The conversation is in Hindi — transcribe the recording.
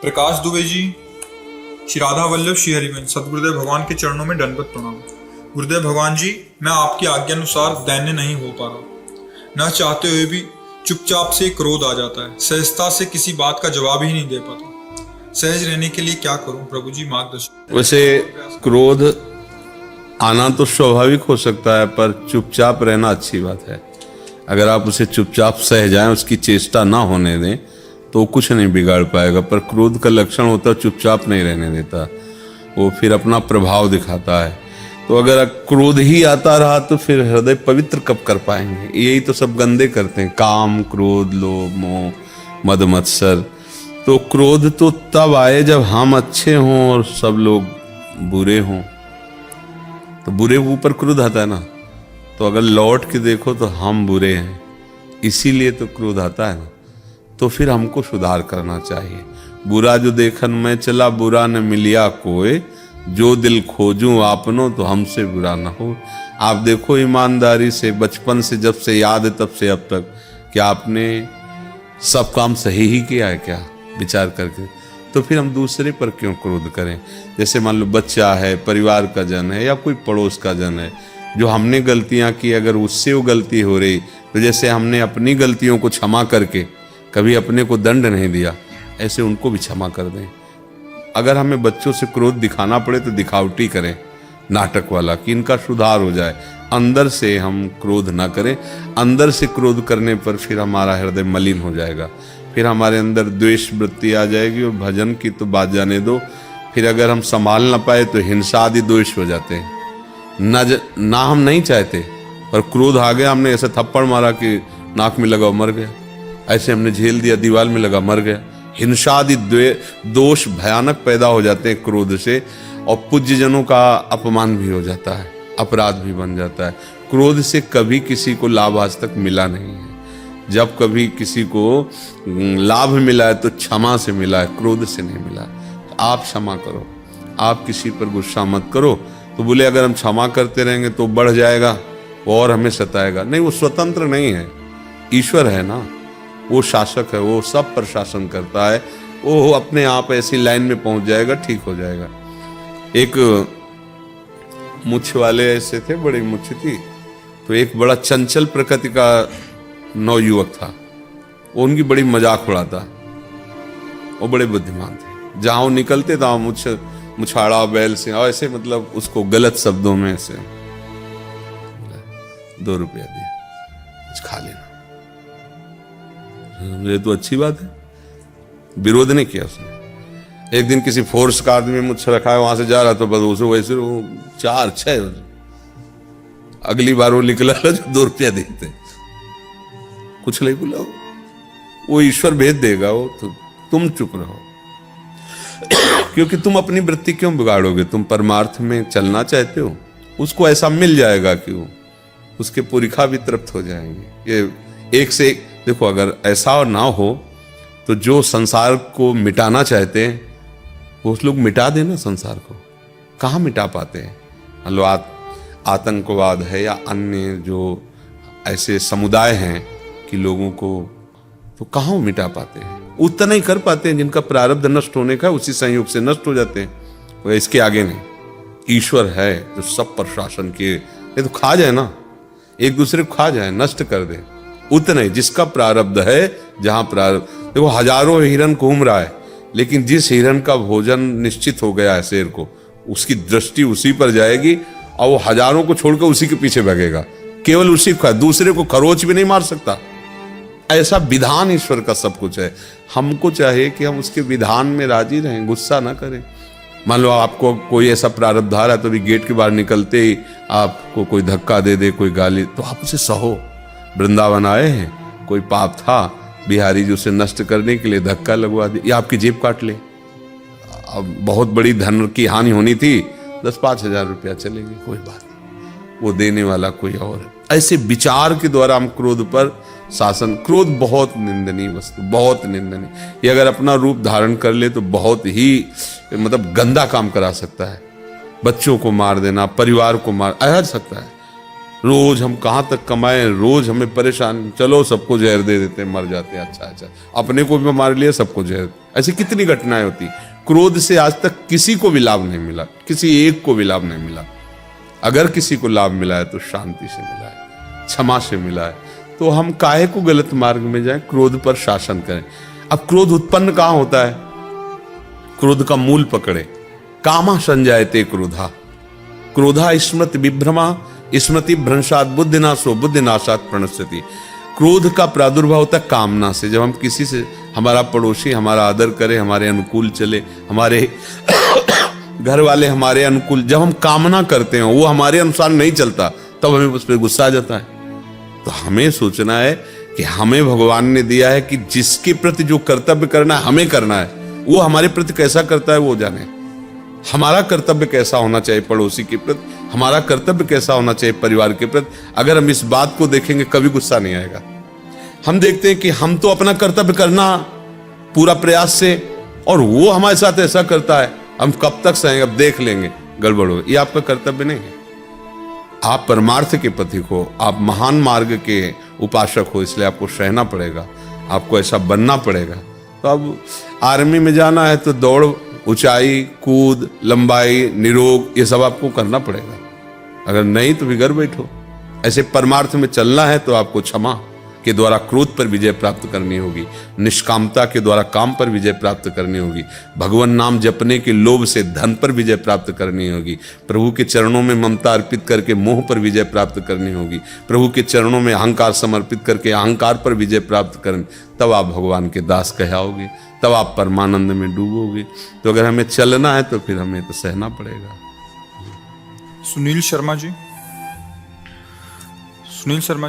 प्रकाश दुबे जी, श्री राधा वल्लभ श्री हरिवंश सदगुरुदेव भगवान के चरणों में दंडवत प्रणाम। गुरुदेव भगवान जी, मैं आपकी आज्ञा अनुसार दैन्य नहीं हो पा रहा। न चाहते हुए भी चुपचाप से क्रोध आ जाता है। सहजता से किसी बात का जवाब ही नहीं दे पाता। सहज रहने के लिए क्या करूं प्रभु जी, मार्गदर्शन। वैसे क्रोध आना तो स्वाभाविक हो सकता है, पर चुपचाप रहना अच्छी बात है। अगर आप उसे चुपचाप सह जाएं, उसकी चेष्टा ना होने दें, तो कुछ नहीं बिगाड़ पाएगा। पर क्रोध का लक्षण होता है चुपचाप नहीं रहने देता, वो फिर अपना प्रभाव दिखाता है। तो अगर क्रोध ही आता रहा तो फिर हृदय पवित्र कब कर पाएंगे। यही तो सब गंदे करते हैं, काम, क्रोध, लोभ, मोह, मद मत्सर। तो क्रोध तो तब आए जब हम अच्छे हों और सब लोग बुरे हों, तो बुरे के ऊपर क्रोध आता है ना। तो अगर लौट के देखो तो हम बुरे हैं, इसीलिए तो क्रोध आता है ना। तो फिर हमको सुधार करना चाहिए। बुरा जो देखन में चला, बुरा न मिलिया कोई, जो दिल खोजूं आपनो तो हमसे बुरा ना हो। आप देखो ईमानदारी से, बचपन से जब से याद है तब से अब तक, क्या आपने सब काम सही ही किया है क्या विचार करके? तो फिर हम दूसरे पर क्यों क्रोध करें? जैसे मान लो बच्चा है, परिवार का जन है या कोई पड़ोस का जन है, जो हमने गलतियां की, अगर उससे वो गलती हो रही, तो जैसे हमने अपनी गलतियों को क्षमा करके कभी अपने को दंड नहीं दिया, ऐसे उनको भी क्षमा कर दें। अगर हमें बच्चों से क्रोध दिखाना पड़े तो दिखावटी करें, नाटक वाला, कि इनका सुधार हो जाए। अंदर से हम क्रोध ना करें। अंदर से क्रोध करने पर फिर हमारा हृदय मलिन हो जाएगा, फिर हमारे अंदर द्वेष वृत्ति आ जाएगी। और भजन की तो बात जाने दो, फिर अगर हम संभाल ना पाए तो हिंसा आदि दोष हो जाते हैं। ना हम नहीं चाहते, पर क्रोध आ गया, हमने ऐसा थप्पड़ मारा कि नाक में लगा मर गया, ऐसे हमने झेल दिया, दीवार में लगा मर गया। हिंसा आदि दोष भयानक पैदा हो जाते हैं क्रोध से, और पूज्य जनों का अपमान भी हो जाता है, अपराध भी बन जाता है। क्रोध से कभी किसी को लाभ आज तक मिला नहीं है। जब कभी किसी को लाभ मिला है तो क्षमा से मिला है, क्रोध से नहीं मिला। आप क्षमा करो, आप किसी पर गुस्सा मत करो। तो बोले अगर हम क्षमा करते रहेंगे तो बढ़ जाएगा, वो और हमें सताएगा। नहीं, वो स्वतंत्र नहीं है, ईश्वर है ना, वो शासक है, वो सब पर शासन करता है। वो अपने आप ऐसी लाइन में पहुंच जाएगा, ठीक हो जाएगा। एक मुछ वाले ऐसे थे, बड़ी मुछ थी, तो एक बड़ा चंचल प्रकृति का नौयुवक था, वो उनकी बड़ी मजाक उड़ाता। वो बड़े बुद्धिमान थे, जहां वो निकलते था मुछाड़ा बैल से, और ऐसे मतलब उसको गलत शब्दों में ऐसे 2 रुपया दिया, कुछ खा लेना। ये तो अच्छी बात है, विरोध नहीं किया उसने। एक दिन किसी फोर्स का आदमी मुझसे रखा है, वहां से जा रहा तो बस उसे वैसे 4-6, अगली बार वो निकला जो 2 रुपया देते, कुछ नहीं बोला। वो ईश्वर भेज देगा, वो तो तुम चुप रहो। क्योंकि तुम अपनी वृत्ति क्यों बिगाड़ोगे? तुम परमार्थ में चलना चाहते हो, उसको ऐसा मिल जाएगा कि वो उसके पुरिखा भी तृप्त हो जाएंगे। ये एक से एक देखो, अगर ऐसा ना हो तो जो संसार को मिटाना चाहते हैं वो लोग मिटा देना संसार को। कहाँ मिटा पाते हैं? मान लो आतंकवाद है या अन्य जो ऐसे समुदाय हैं कि लोगों को, तो कहाँ वो मिटा पाते हैं? उतना ही कर पाते हैं जिनका प्रारब्ध नष्ट होने का, उसी संयोग से नष्ट हो जाते हैं। वो इसके आगे नहीं। ईश्वर है जो सब पर शासन किए। ये तो खा जाए ना, एक दूसरे को खा जाए, नष्ट कर दे, उतना ही जिसका प्रारब्ध है। जहां प्रारब्ध, देखो हजारों हिरन घूम रहा है, लेकिन जिस हिरन का भोजन निश्चित हो गया है शेर को, उसकी दृष्टि उसी पर जाएगी और वो हजारों को छोड़कर उसी के पीछे भागेगा, केवल उसी को, दूसरे को खरोच भी नहीं मार सकता। ऐसा विधान ईश्वर का सब कुछ है। हमको चाहिए कि हम उसके विधान में राजी रहें, गुस्सा ना करें। मान लो आपको कोई ऐसा प्रारब्ध आ रहा है, तो अभी गेट के बाहर निकलते ही आपको कोई धक्का दे दे, कोई गाली, तो आप उसे सहो। वृंदावन आए हैं, कोई पाप था, बिहारी जी उसे नष्ट करने के लिए धक्का लगवा दे, या आपकी जेब काट ले। अब बहुत बड़ी धन की हानि होनी थी, 10-5 हजार रुपया चलेंगे, कोई बात नहीं, वो देने वाला कोई और है। ऐसे विचार के द्वारा हम क्रोध पर शासन। क्रोध बहुत निंदनीय वस्तु, बहुत निंदनीय। ये अगर अपना रूप धारण कर ले तो बहुत ही मतलब गंदा काम करा सकता है। बच्चों को मार देना, परिवार को मार सकता है। रोज हम कहाँ तक कमाएं, रोज हमें परेशान, चलो सबको जहर दे देते हैं, मर जाते हैं, अच्छा, अपने को भी मार लिया, सबको जहर। ऐसी कितनी घटनाएं होती। क्रोध से आज तक किसी को भी लाभ नहीं मिला, किसी एक को भी लाभ नहीं मिला। अगर किसी को लाभ मिला है तो शांति से मिला है, क्षमा से मिला है। तो हम काहे को गलत मार्ग में जाएं, क्रोध पर शासन करें। अब क्रोध उत्पन्न कहाँ होता है? क्रोध का मूल पकड़े, कामा संजायते क्रोधा, क्रोधा स्मृति विभ्रमा, स्मृति भ्रंशात बुद्धिनाशो, बुद्धिनाशात प्रणश्यति। क्रोध का प्रादुर्भाव होता है कामना से। जब हम किसी से, हमारा पड़ोसी हमारा आदर करे, हमारे अनुकूल चले, हमारे घर वाले हमारे अनुकूल, जब हम कामना करते हैं वो हमारे अनुसार नहीं चलता, तब हमें उस पर गुस्सा आ जाता है। तो हमें सोचना है कि हमें भगवान ने दिया है कि जिसके प्रति जो कर्तव्य करना है हमें करना है, वो हमारे प्रति कैसा करता है वो जाने। हमारा कर्तव्य कैसा होना चाहिए पड़ोसी के प्रति, हमारा कर्तव्य कैसा होना चाहिए परिवार के प्रति। अगर हम इस बात को देखेंगे कभी गुस्सा नहीं आएगा। हम देखते हैं कि हम तो अपना कर्तव्य करना पूरा प्रयास से, और वो हमारे साथ ऐसा करता है, हम कब तक सहेंगे, अब देख लेंगे, गड़बड़ हो। ये आपका कर्तव्य नहीं है। आप परमार्थ के पथिक हो, आप महान मार्ग के उपासक हो, इसलिए आपको सहना पड़ेगा, आपको ऐसा बनना पड़ेगा। तो अब आर्मी में जाना है तो दौड़, ऊंचाई, कूद, लंबाई, निरोग, ये सब आपको करना पड़ेगा। अगर नहीं तो बिगड़ बैठो। ऐसे परमार्थ में चलना है तो आपको क्षमा के द्वारा क्रोध पर विजय प्राप्त करनी होगी, निष्कामता के द्वारा काम पर विजय प्राप्त करनी होगी, भगवान नाम जपने के लोभ से धन पर विजय प्राप्त करनी होगी, प्रभु के चरणों में ममता अर्पित करके मोह पर विजय प्राप्त करनी होगी, प्रभु के चरणों में अहंकार समर्पित करके अहंकार पर विजय प्राप्त करनी। तब आप भगवान के दास कहलाओगे, तब आप परमानंद में डूबोगे। तो अगर हमें चलना है तो फिर हमें तो सहना पड़ेगा। सुनील शर्मा जी, सुनील शर्मा जी।